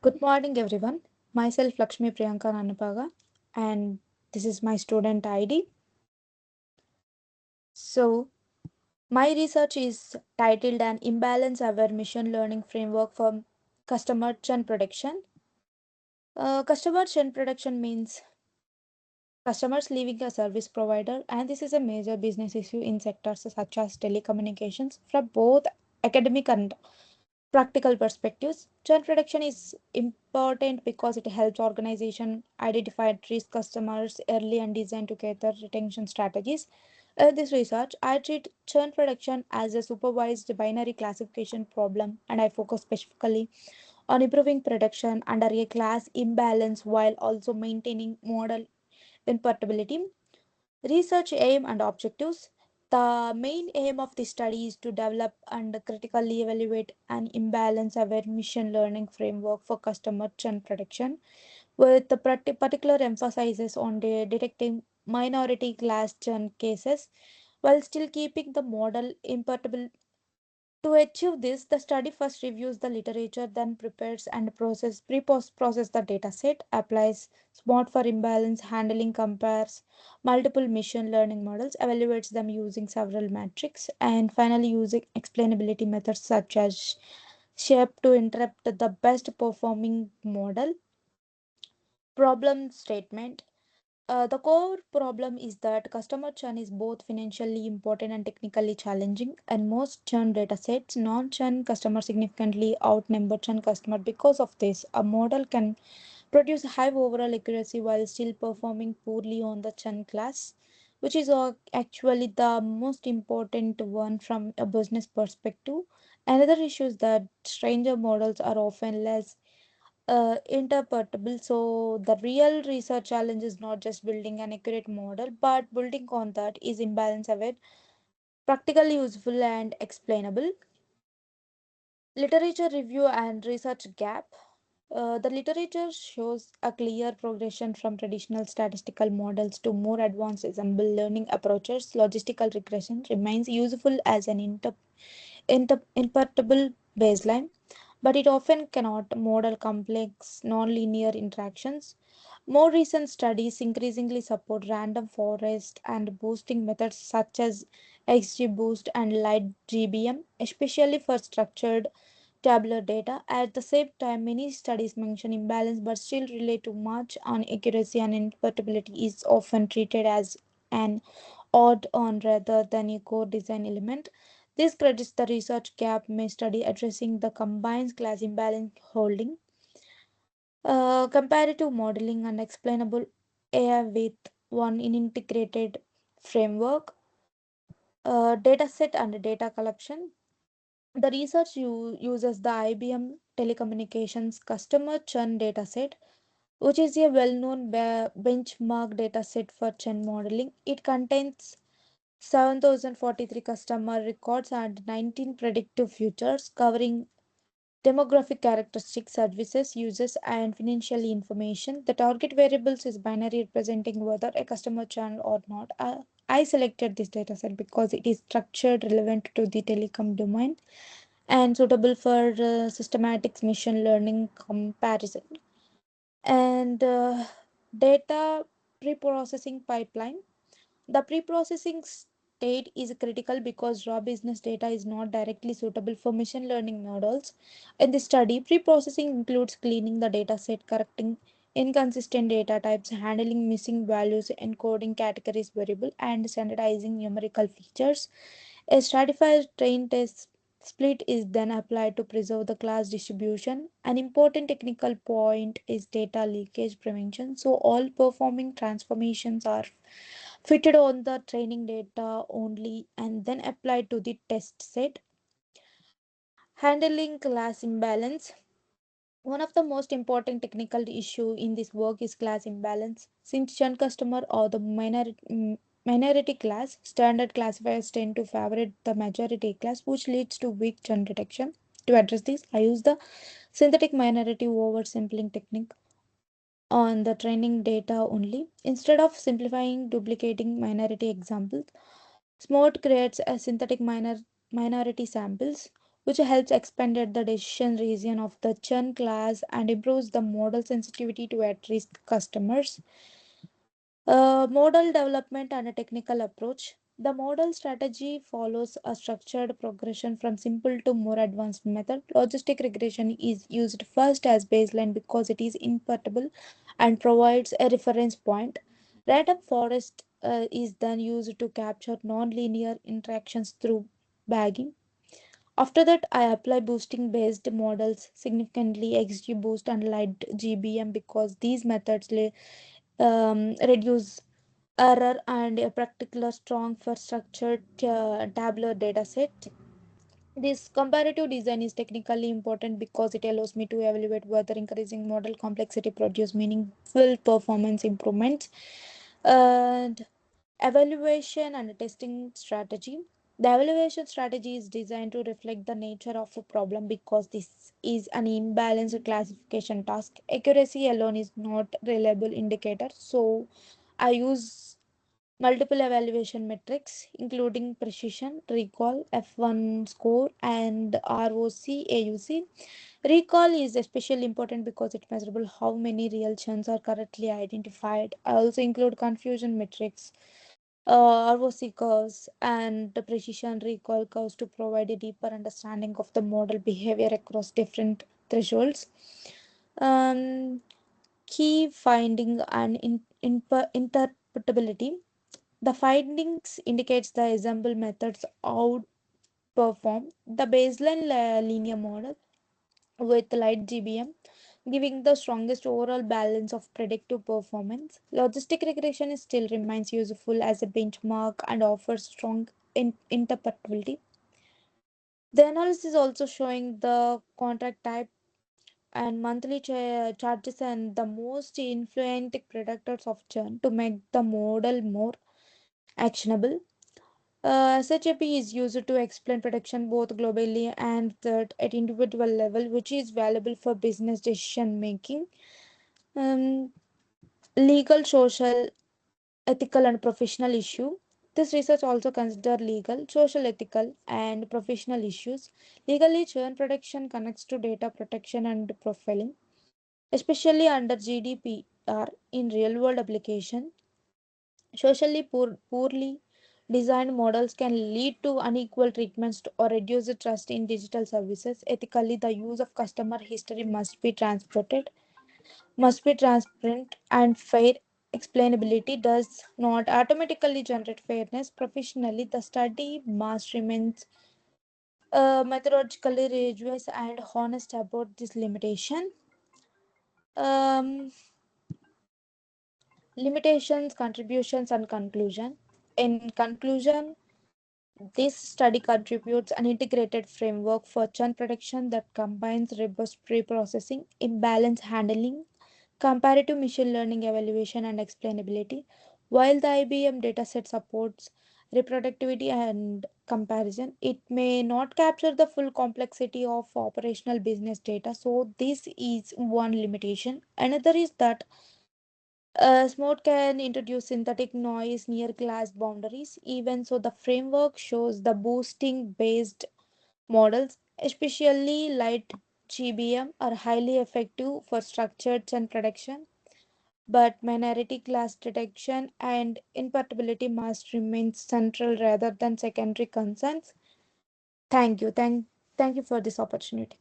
Good morning, everyone. Myself Lakshmi Priyanka Nanapaga, and this is my student ID. So, my research is titled An Imbalance Aware Machine Learning Framework for Customer Churn Prediction. Customer churn prediction means customers leaving a service provider, and this is a major business issue in sectors such as telecommunications from both academic and practical perspectives. Churn prediction is important because it helps organization identify at risk customers early and design together retention strategies. In this research, I treat churn prediction as a supervised binary classification problem, and I focus specifically on improving prediction under a class imbalance while also maintaining model inportability. Research aim and objectives. The main aim of this study is to develop and critically evaluate an imbalance aware machine learning framework for customer churn prediction, with the particular emphasis on detecting minority class churn cases while still keeping the model imperturbable. To achieve this, the study first reviews the literature, then prepares and pre-post process the dataset, applies SMART for imbalance handling, compares multiple machine learning models, evaluates them using several metrics, and finally using explainability methods such as shape to interrupt the best performing model. Problem statement. The core problem is that customer churn is both financially important and technically challenging. And most churn datasets, non-churn customers significantly outnumber churn customer. Because of this, a model can produce high overall accuracy while still performing poorly on the churn class, which is actually the most important one from a business perspective. Another issue is that stranger models are often less interpretable. So the real research challenge is not just building an accurate model, but building on that is imbalance aware, practically useful and explainable. Literature review and research gap. The literature shows a clear progression from traditional statistical models to more advanced ensemble learning approaches. Logistical regression remains useful as an interpretable baseline, but it often cannot model complex nonlinear interactions. More recent studies increasingly support random forest and boosting methods such as XGBoost and LightGBM, especially for structured tabular data. At the same time, many studies mention imbalance but still relate to much on accuracy, and interpretability is often treated as an odd on rather than a core design element. This credits the research gap may study addressing the combined class imbalance holding, comparative modeling, and explainable AI with one integrated framework, dataset, and data collection. The research uses the IBM Telecommunications Customer Churn Dataset, which is a well known benchmark dataset for churn modeling. It contains 7,043 customer records and 19 predictive features covering demographic characteristics, services, uses, and financial information. The target variables is binary representing whether a customer churn or not. I selected this dataset because it is structured, relevant to the telecom domain, and suitable for systematic machine learning comparison. And data pre-processing pipeline. The pre-processing state is critical because raw business data is not directly suitable for machine learning models. In this study, pre-processing includes cleaning the data set, correcting inconsistent data types, handling missing values, encoding categories variable, and standardizing numerical features. A stratified train test split is then applied to preserve the class distribution. An important technical point is data leakage prevention. So all performing transformations are fitted on the training data only and then applied to the test set. Handling class imbalance. One of the most important technical issue in this work is class imbalance. Since churn customer or the minority class, standard classifiers tend to favor the majority class, which leads to weak churn detection. To address this, I use the synthetic minority oversampling technique on the training data only. Instead of simplifying duplicating minority examples, SMART creates a synthetic minority samples which helps expand the decision region of the churn class and improves the model sensitivity to at-risk customers. Model development and a technical approach. The model strategy follows a structured progression from simple to more advanced method. Logistic regression is used first as baseline because it is inputable and provides a reference point. Random forest is then used to capture non-linear interactions through bagging. After that, I apply boosting based models significantly XGBoost and Light GBM because these methods reduce error and a particular strong for structured tabular dataset. This comparative design is technically important because it allows me to evaluate whether increasing model complexity produce meaningful performance improvements. And evaluation and testing strategy. The evaluation strategy is designed to reflect the nature of a problem because this is an imbalanced classification task. Accuracy alone is not reliable indicator, so I use multiple evaluation metrics, including precision, recall, F1 score, and ROC AUC. Recall is especially important because it measurable how many real churns are correctly identified. I also include confusion metrics, ROC curves, and the precision recall curves to provide a deeper understanding of the model behavior across different thresholds. Um, Key finding and interpretability. The findings indicates the ensemble methods outperform the baseline linear model with light GBM, giving the strongest overall balance of predictive performance. Logistic regression is still remains useful as a benchmark and offers strong interpretability. The analysis also showing the contract type and monthly charges and the most influential predictors of churn to make the model more actionable. SHAP is used to explain protection both globally and at individual level, which is valuable for business decision making. Um, Legal, social, ethical, and professional issue. This research also consider legal, social, ethical, and professional issues. Legally, churn protection connects to data protection and profiling, especially under GDPR in real-world application. Socially poorly designed models can lead to unequal treatments or reduce the trust in digital services. Ethically, the use of customer history must be transparent and fair. Explainability does not automatically generate fairness. Professionally, the study must remain methodologically rigorous and honest about this limitation. Um, Limitations, contributions, and conclusion. In conclusion, this study contributes an integrated framework for churn prediction that combines robust pre-processing, imbalance handling, comparative machine learning evaluation, and explainability. While the IBM dataset supports reproductivity and comparison, it may not capture the full complexity of operational business data. So, this is one limitation. Another is that Smart can introduce synthetic noise near class boundaries. Even so, the framework shows the boosting based models, especially light GBM, are highly effective for structured and prediction. But minority class detection and incompatibility must remain central rather than secondary concerns. Thank you. Thank you for this opportunity.